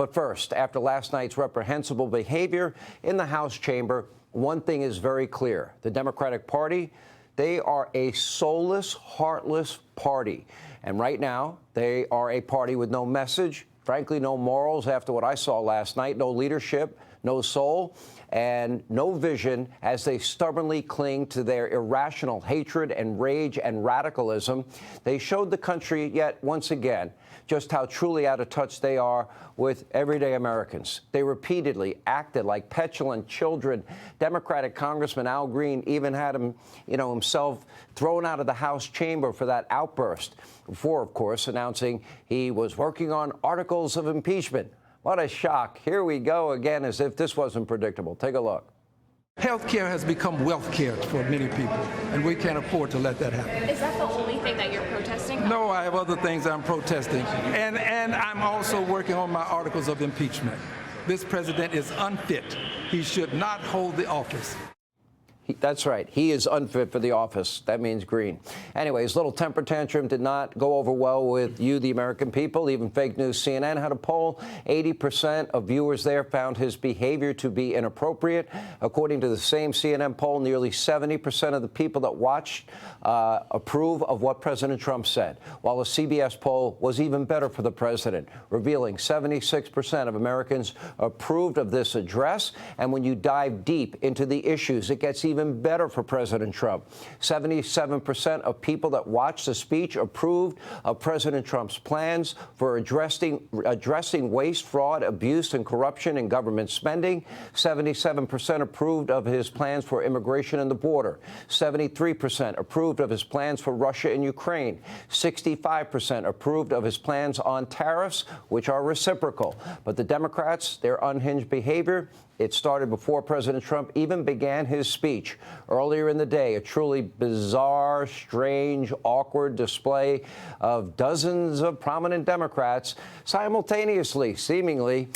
But first, after last night's reprehensible behavior in the House chamber, one thing is very clear. The Democratic Party, they are a soulless, heartless party. And right now, they are a party with no message, frankly, no morals after what I saw last night, no leadership, no soul, and no vision as they stubbornly cling to their irrational hatred and rage and radicalism. They showed the country yet once again just how truly out of touch they are with everyday Americans. They repeatedly acted like petulant children. Democratic Congressman Al Green even had himself thrown out of the House chamber for that outburst, before, of course, announcing he was working on articles of impeachment. What a shock. Here we go again, as if this wasn't predictable. Take a look. Health care has become wealth care for many people, and we can't afford to let that happen. Is that the only thing that you're protesting? No, I have other things I'm protesting. And I'm also working on my articles of impeachment. This president is unfit. He should not hold the office. That's right. He is unfit for the office. That means Green. Anyway, his little temper tantrum did not go over well with you, the American people. Even fake news CNN had a poll. 80% of viewers there found his behavior to be inappropriate. According to the same CNN poll, nearly 70% of the people that watched approve of what President Trump said, while a CBS poll was even better for the president, revealing 76% of Americans approved of this address. And when you dive deep into the issues, it gets even better for President Trump. 77% of people that watched the speech approved of President Trump's plans for addressing waste, fraud, abuse, and corruption in government spending. 77% approved of his plans for immigration and the border. 73% approved of his plans for Russia and Ukraine. 65% approved of his plans on tariffs, which are reciprocal. But the Democrats, their unhinged behavior, it started before President Trump even began his speech. Earlier in the day, a truly bizarre, strange, awkward display of dozens of prominent Democrats simultaneously, seemingly,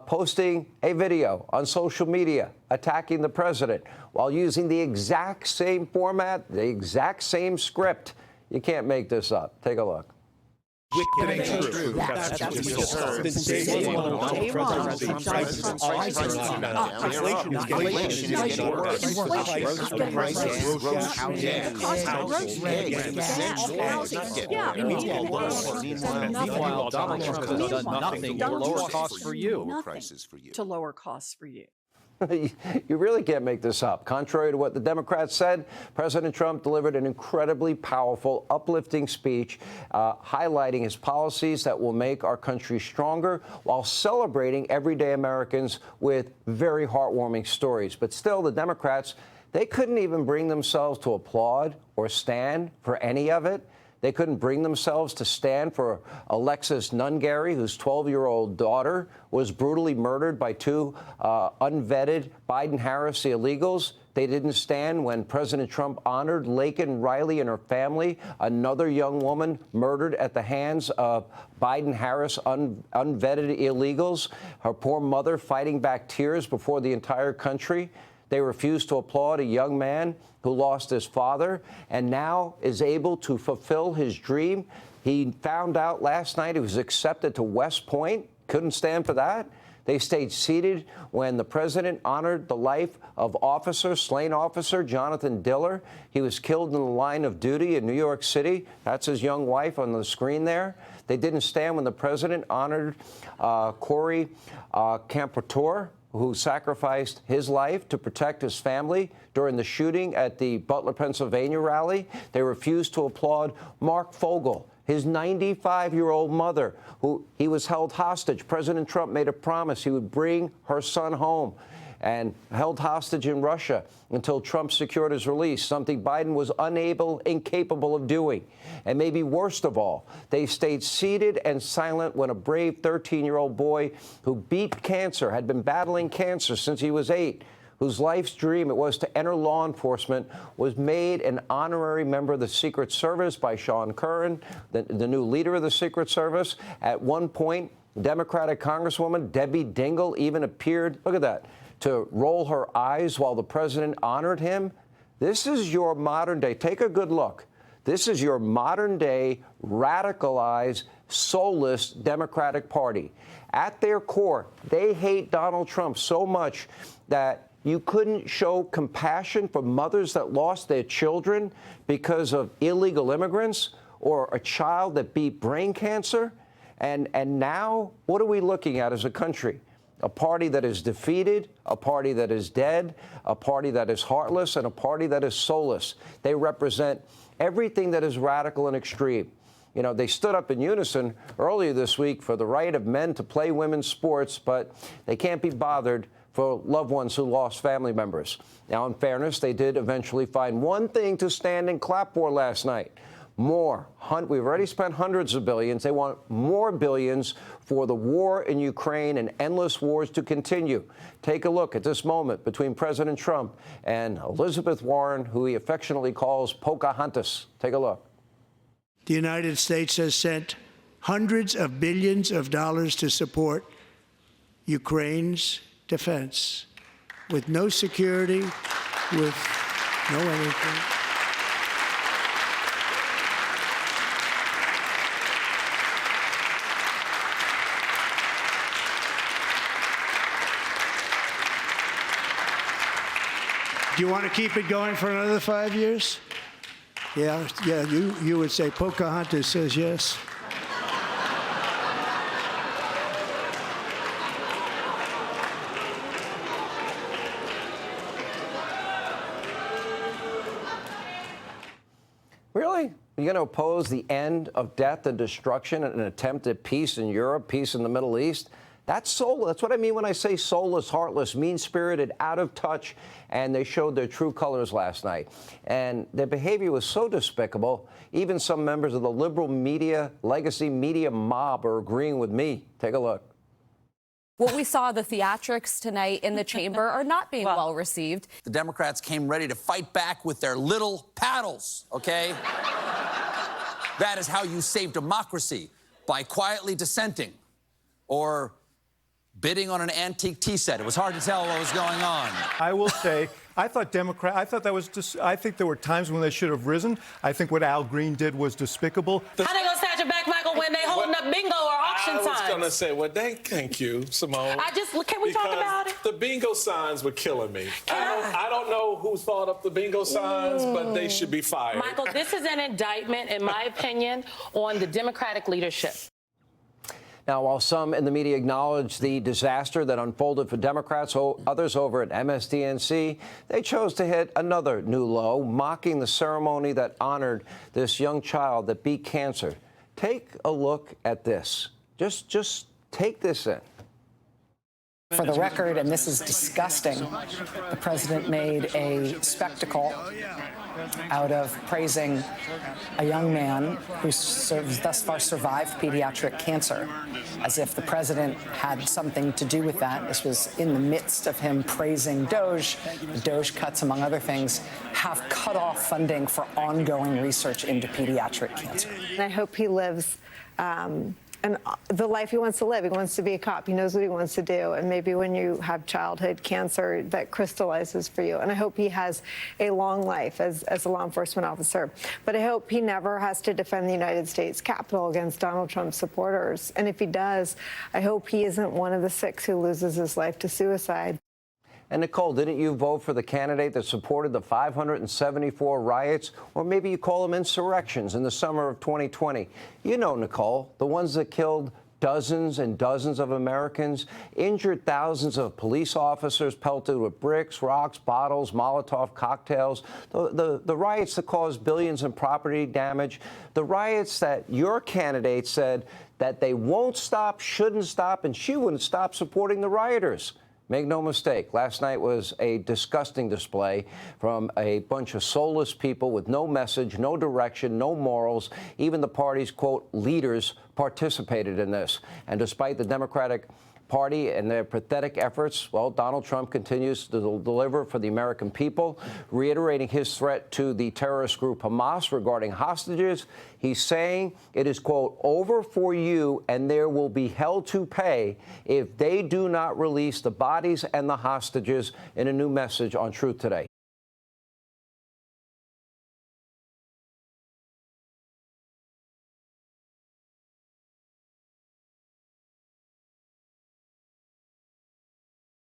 posting a video on social media attacking the president while using the exact same format, the exact same script. You can't make this up. Take a look. It ain't true. That's what you heard. Inflation is getting worse. Meanwhile, Donald Trump has done nothing to lower costs for you. To lower costs for you. You really can't make this up. Contrary to what the Democrats said, President Trump delivered an incredibly powerful, uplifting speech highlighting his policies that will make our country stronger while celebrating everyday Americans with very heartwarming stories. But still, the Democrats, they couldn't even bring themselves to applaud or stand for any of it. They couldn't bring themselves to stand for Alexis Nungary, whose 12-year-old daughter was brutally murdered by two unvetted Biden-Harris illegals. They didn't stand when President Trump honored Laken Riley and her family, another young woman murdered at the hands of Biden-Harris unvetted illegals, her poor mother fighting back tears before the entire country. They refused to applaud a young man who lost his father and now is able to fulfill his dream. He found out last night he was accepted to West Point. Couldn't stand for that. They stayed seated when the president honored the life of slain officer Jonathan Diller. He was killed in the line of duty in New York City. That's his young wife on the screen there. They didn't stand when the president honored Corey Campertor, who sacrificed his life to protect his family during the shooting at the Butler, Pennsylvania rally. They refused to applaud Mark Fogel, his 95-year-old mother, who he was held hostage. President Trump made a promise he would bring her son home and held hostage in Russia until Trump secured his release, something Biden was incapable of doing. And maybe worst of all, they stayed seated and silent when a brave 13-year-old boy who beat cancer, had been battling cancer since he was 8, whose life's dream it was to enter law enforcement, was made an honorary member of the Secret Service by Sean Curran, the new leader of the Secret Service. At one point, Democratic Congresswoman Debbie Dingell even appeared, look at that, to roll her eyes while the president honored him. This is your modern day, take a good look. This is your modern day radicalized soulless Democratic Party. At their core, they hate Donald Trump so much that you couldn't show compassion for mothers that lost their children because of illegal immigrants or a child that beat brain cancer. And now, what are we looking at as a country? A party that is defeated, a party that is dead, a party that is heartless, and a party that is soulless. They represent everything that is radical and extreme. You know, they stood up in unison earlier this week for the right of men to play women's sports, but they can't be bothered for loved ones who lost family members. Now, in fairness, they did eventually find one thing to stand and clap for last night. More. We've already spent hundreds of billions. They want more billions for the war in Ukraine and endless wars to continue. Take a look at this moment between President Trump and Elizabeth Warren, who he affectionately calls Pocahontas. Take a look. The United States has sent hundreds of billions of dollars to support Ukraine's defense, with no security, with no anything. Do you want to keep it going for another 5 years? Yeah, you would say Pocahontas says yes. Really? You're going to oppose the end of death and destruction and an attempt at peace in Europe, peace in the Middle East? That's soulless. That's what I mean when I say soulless, heartless, mean-spirited, out of touch, and they showed their true colors last night. And their behavior was so despicable, even some members of the liberal media, legacy media mob are agreeing with me. Take a look. What we saw, the theatrics tonight in the chamber, are not being well received. The Democrats came ready to fight back with their little paddles, okay? That is how you save democracy, by quietly dissenting or bidding on an antique tea set. It was hard to tell what was going on. I will say, I think there were times when they should have risen. I think what Al Green did was despicable. How they gonna snatch it back, Michael, when they holding up bingo or auction signs? I was gonna say, well, thank you, Simone. Can we talk about it? The bingo signs were killing me. I don't know who thought up the bingo signs, but they should be fired. Michael, this is an indictment, in my opinion, on the Democratic leadership. Now, while some in the media acknowledge the disaster that unfolded for Democrats, others over at MSDNC, they chose to hit another new low, mocking the ceremony that honored this young child that beat cancer. Take a look at this. Just take this in. For the record, and this is disgusting, the president made a spectacle out of praising a young man who thus far survived pediatric cancer, as if the president had something to do with that. This was in the midst of him praising DOJ. The DOJ cuts, among other things, have cut off funding for ongoing research into pediatric cancer. And I hope he lives and the life he wants to live. He wants to be a cop. He knows what he wants to do. And maybe when you have childhood cancer, that crystallizes for you. And I hope he has a long life as a law enforcement officer. But I hope he never has to defend the United States Capitol against Donald Trump's supporters. And if he does, I hope he isn't one of the 6 who loses his life to suicide. And Nicole, didn't you vote for the candidate that supported the 574 riots, or maybe you call them insurrections, in the summer of 2020? You know, Nicole, the ones that killed dozens and dozens of Americans, injured thousands of police officers, pelted with bricks, rocks, bottles, Molotov cocktails, the riots that caused billions in property damage, the riots that your candidate said that they won't stop, shouldn't stop, and she wouldn't stop supporting the rioters. Make no mistake, last night was a disgusting display from a bunch of soulless people with no message, no direction, no morals. Even the party's, quote, leaders participated in this. And despite the Democratic Party and their pathetic efforts, well, Donald Trump continues to deliver for the American people, reiterating his threat to the terrorist group Hamas regarding hostages. He's saying it is, quote, over for you, and there will be hell to pay if they do not release the bodies and the hostages, in a new message on Truth Today.